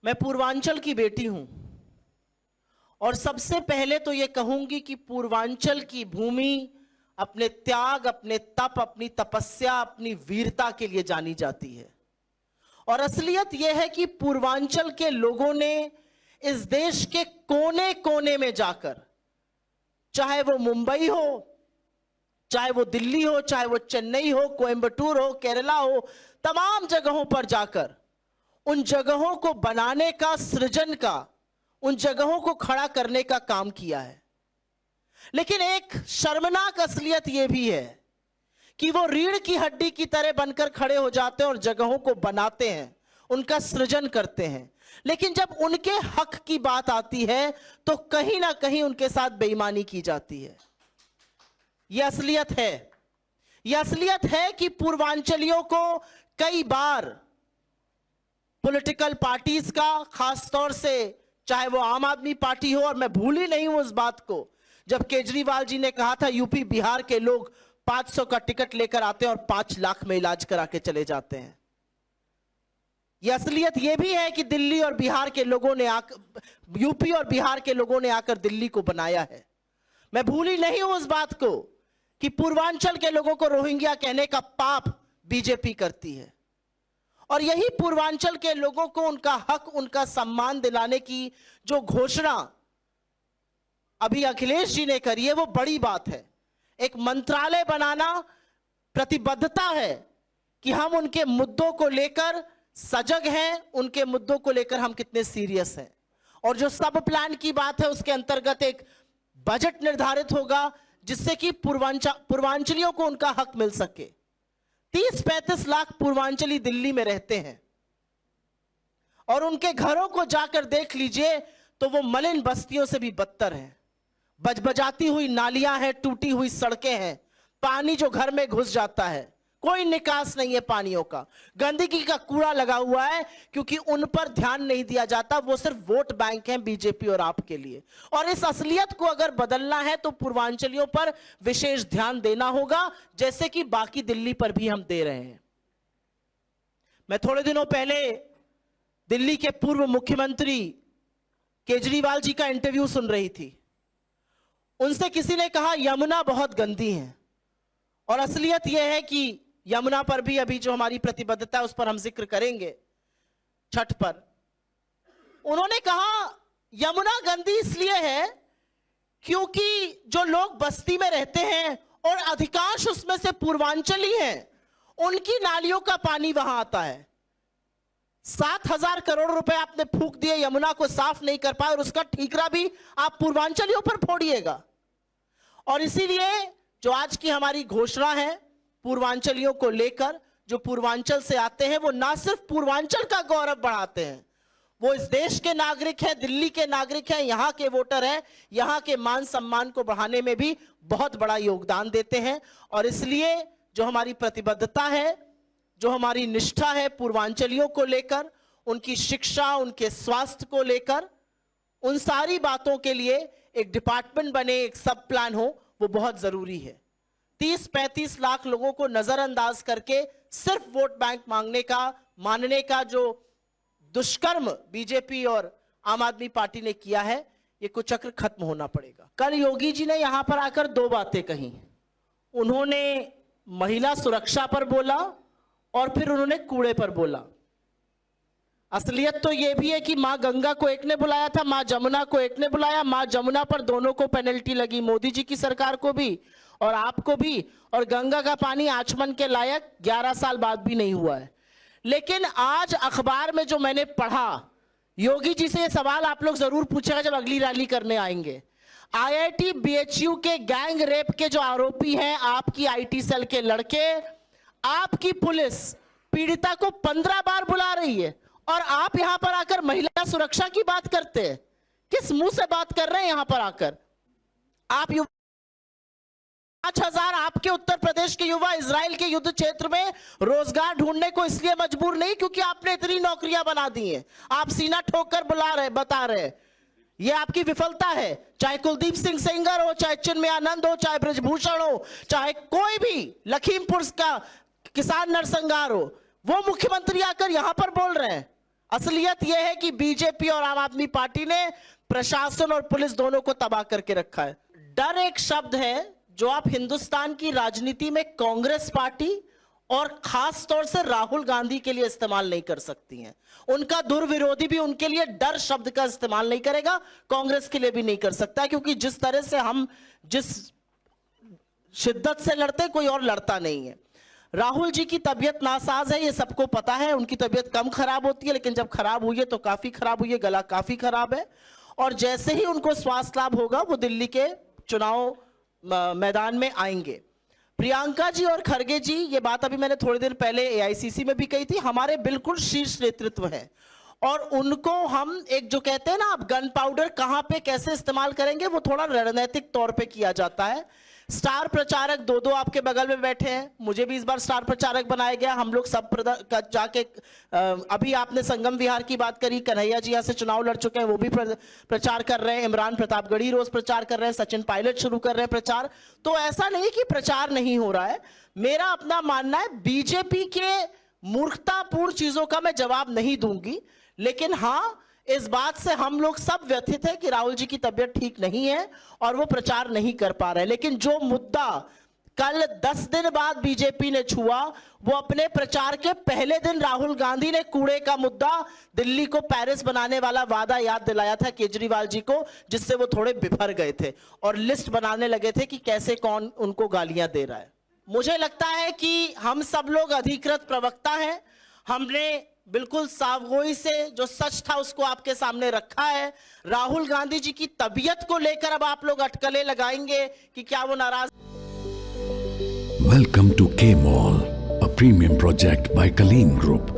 मैं पूर्वांचल की बेटी हूं और सबसे पहले तो ये कहूंगी कि पूर्वांचल की भूमि अपने त्याग, अपने तप, अपनी तपस्या, अपनी वीरता के लिए जानी जाती है। और असलियत यह है कि पूर्वांचल के लोगों ने इस देश के कोने कोने में जाकर, चाहे वो मुंबई हो, चाहे वो दिल्ली हो, चाहे वो चेन्नई हो, कोयंबटूर हो, केरला हो, तमाम जगहों पर जाकर उन जगहों को बनाने का, सृजन का, उन जगहों को खड़ा करने का काम किया है। लेकिन एक शर्मनाक असलियत यह भी है कि वो रीढ़ की हड्डी की तरह बनकर खड़े हो जाते हैं और जगहों को बनाते हैं, उनका सृजन करते हैं, लेकिन जब उनके हक की बात आती है तो कहीं ना कहीं उनके साथ बेईमानी की जाती है। यह असलियत है। यह असलियत है कि पूर्वांचलियों को कई बार पॉलिटिकल पार्टीज का, खासतौर से चाहे वो आम आदमी पार्टी हो, और मैं भूल ही नहीं हूं उस बात को जब केजरीवाल जी ने कहा था यूपी बिहार के लोग 500 का टिकट लेकर आते हैं और 5 लाख में इलाज करा के चले जाते हैं। यह असलियत यह भी है कि दिल्ली और बिहार के लोगों ने आकर, यूपी और बिहार के लोगों ने आकर दिल्ली को बनाया है। मैं भूल ही नहीं हूं उस बात को कि पूर्वांचल के लोगों को रोहिंग्या कहने का पाप बीजेपी करती है। और यही पूर्वांचल के लोगों को उनका हक, उनका सम्मान दिलाने की जो घोषणा अभी अखिलेश जी ने करी है, वो बड़ी बात है। एक मंत्रालय बनाना प्रतिबद्धता है कि हम उनके मुद्दों को लेकर सजग हैं, उनके मुद्दों को लेकर हम कितने सीरियस हैं। और जो सब प्लान की बात है, उसके अंतर्गत एक बजट निर्धारित होगा जिससे कि पूर्वांचलियों को उनका हक मिल सके। 30-35 लाख पूर्वांचली दिल्ली में रहते हैं और उनके घरों को जाकर देख लीजिए तो वो मलिन बस्तियों से भी बदतर हैं। बजबजाती हुई नालियां हैं, टूटी हुई सड़कें हैं, पानी जो घर में घुस जाता है, कोई निकास नहीं है पानियों का, गंदगी का कूड़ा लगा हुआ है क्योंकि उन पर ध्यान नहीं दिया जाता। वो सिर्फ वोट बैंक है बीजेपी और आपके लिए। और इस असलियत को अगर बदलना है तो पूर्वांचलियों पर विशेष ध्यान देना होगा, जैसे कि बाकी दिल्ली पर भी हम दे रहे हैं। मैं थोड़े दिनों पहले दिल्ली के पूर्व मुख्यमंत्री केजरीवाल जी का इंटरव्यू सुन रही थी। उनसे किसी ने कहा यमुना बहुत गंदी है, और असलियत यह है कि यमुना पर भी अभी जो हमारी प्रतिबद्धता है उस पर हम जिक्र करेंगे छठ पर। उन्होंने कहा यमुना गंदी इसलिए है क्योंकि जो लोग बस्ती में रहते हैं और अधिकांश उसमें से पूर्वांचली हैं, उनकी नालियों का पानी वहां आता है। 7,000 करोड़ रुपए आपने फूंक दिए, यमुना को साफ नहीं कर पाए, और उसका ठीकरा भी आप पूर्वांचलियों पर फोड़िएगा। और इसीलिए जो आज की हमारी घोषणा है पूर्वांचलियों को लेकर, जो पूर्वांचल से आते हैं वो ना सिर्फ पूर्वांचल का गौरव बढ़ाते हैं, वो इस देश के नागरिक हैं, दिल्ली के नागरिक हैं, यहां के वोटर हैं, यहां के मान सम्मान को बढ़ाने में भी बहुत बड़ा योगदान देते हैं। और इसलिए जो हमारी प्रतिबद्धता है, जो हमारी निष्ठा है पूर्वांचलियों को लेकर, उनकी शिक्षा, उनके स्वास्थ्य को लेकर, उन सारी बातों के लिए एक डिपार्टमेंट बने, एक सब प्लान हो, वो बहुत जरूरी है। 30-35 लाख लोगों को नजरअंदाज करके सिर्फ वोट बैंक मानने का जो दुष्कर्म बीजेपी और आम आदमी पार्टी ने किया है, ये कुचक्र खत्म होना पड़ेगा। कल योगी जी ने यहां पर आकर 2 बातें कही। उन्होंने महिला सुरक्षा पर बोला और फिर उन्होंने कूड़े पर बोला। असलियत तो यह भी है कि मां गंगा को एक ने बुलाया था, मां जमुना को एक ने बुलाया। मां जमुना पर दोनों को पेनल्टी लगी, मोदी जी की सरकार को भी और आपको भी। और गंगा का पानी आचमन के लायक 11 साल बाद भी नहीं हुआ है। लेकिन आज अखबार में जो मैंने पढ़ा, योगी जी से यह सवाल आप लोग जरूर पूछेगा जब अगली रैली करने आएंगे। IIT BHU के गैंग रेप के जो आरोपी हैं, आपकी IT सेल के लड़के, आपकी पुलिस पीड़िता को 15 बार बुला रही है और आप यहां पर आकर महिला सुरक्षा की बात करते हैं। किस मुंह से बात कर रहे हैं यहां पर आकर? आप 5,000 आपके उत्तर प्रदेश के युवा इजराइल के युद्ध क्षेत्र में रोजगार ढूंढने को इसलिए मजबूर नहीं क्योंकि आपने इतनी नौकरियां बना दी हैं। आप सीना ठोक कर बता रहे, ये आपकी विफलता है। चाहे कुलदीप सिंह सेंगर हो, चाहे चिन्मय आनंद हो, चाहे ब्रजभूषण हो, चाहे कोई भी लखीमपुर का किसान नरसंहार हो, वो मुख्यमंत्री आकर यहां पर बोल रहे हैं। असलियत यह है कि बीजेपी और आम आदमी पार्टी ने प्रशासन और पुलिस दोनों को तबाह करके रखा है। डर एक शब्द है जो आप हिंदुस्तान की राजनीति में कांग्रेस पार्टी और खास तौर से राहुल गांधी के लिए इस्तेमाल नहीं कर सकती हैं। उनका दुर्विरोधी भी उनके लिए डर शब्द का इस्तेमाल नहीं करेगा, कांग्रेस के लिए भी नहीं कर सकता, क्योंकि जिस तरह से हम जिस शिद्दत से लड़ते कोई और लड़ता नहीं है। राहुल जी की तबीयत नासाज है, ये सबको पता है। उनकी तबीयत कम खराब होती है, लेकिन जब खराब हुई है तो काफी खराब हुई है, गला काफी खराब है। और जैसे ही उनको स्वास्थ्य लाभ होगा वो दिल्ली के चुनाव मैदान में आएंगे। प्रियंका जी और खरगे जी, ये बात अभी मैंने थोड़ी देर पहले एआईसीसी में भी कही थी, हमारे बिल्कुल शीर्ष नेतृत्व है और उनको हम एक जो कहते हैं ना आप गन पाउडर कहां पे कैसे इस्तेमाल करेंगे वो थोड़ा रणनीतिक तौर पे किया जाता है। स्टार प्रचारक दो आपके बगल में बैठे हैं, मुझे भी इस बार स्टार प्रचारक बनाया गया। हम लोग सब जाके अभी आपने संगम विहार की बात करी, कन्हैया जी यहाँ से चुनाव लड़ चुके हैं, वो भी प्रचार कर रहे हैं। इमरान प्रतापगढ़ी रोज प्रचार कर रहे हैं, सचिन पायलट शुरू कर रहे हैं प्रचार। तो ऐसा नहीं कि प्रचार नहीं हो रहा है। मेरा अपना मानना है बीजेपी के मूर्खतापूर्ण चीजों का मैं जवाब नहीं दूंगी, लेकिन हाँ इस बात से हम लोग सब व्यथित है कि राहुल जी की तबीयत ठीक नहीं है और वो प्रचार नहीं कर पा रहे। लेकिन जो मुद्दा कल 10 दिन बाद बीजेपी ने छुआ, वो अपने प्रचार के पहले दिन राहुल गांधी ने कूड़े का मुद्दा, दिल्ली को पेरिस बनाने वाला वादा याद दिलाया था केजरीवाल जी को, जिससे वो थोड़े बिफर गए थे और लिस्ट बनाने लगे थे कि कैसे कौन उनको गालियां दे रहा है। मुझे लगता है कि हम सब लोग अधिकृत प्रवक्ता हैं, हमने बिल्कुल सावगोई से जो सच था उसको आपके सामने रखा है। राहुल गांधी जी की तबीयत को लेकर अब आप लोग अटकलें लगाएंगे कि क्या वो नाराज। Welcome to K-Mall, a premium project by Kaleen Group.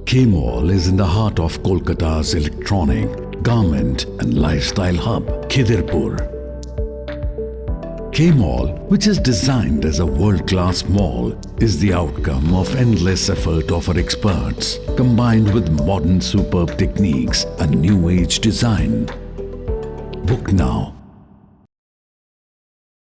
K-Mall is in the heart of Kolkata's electronic, garment and lifestyle hub, Khidirpur. K-Mall, which is designed as a world-class mall, is the outcome of endless effort of our experts, combined with modern superb techniques and new age design. Book now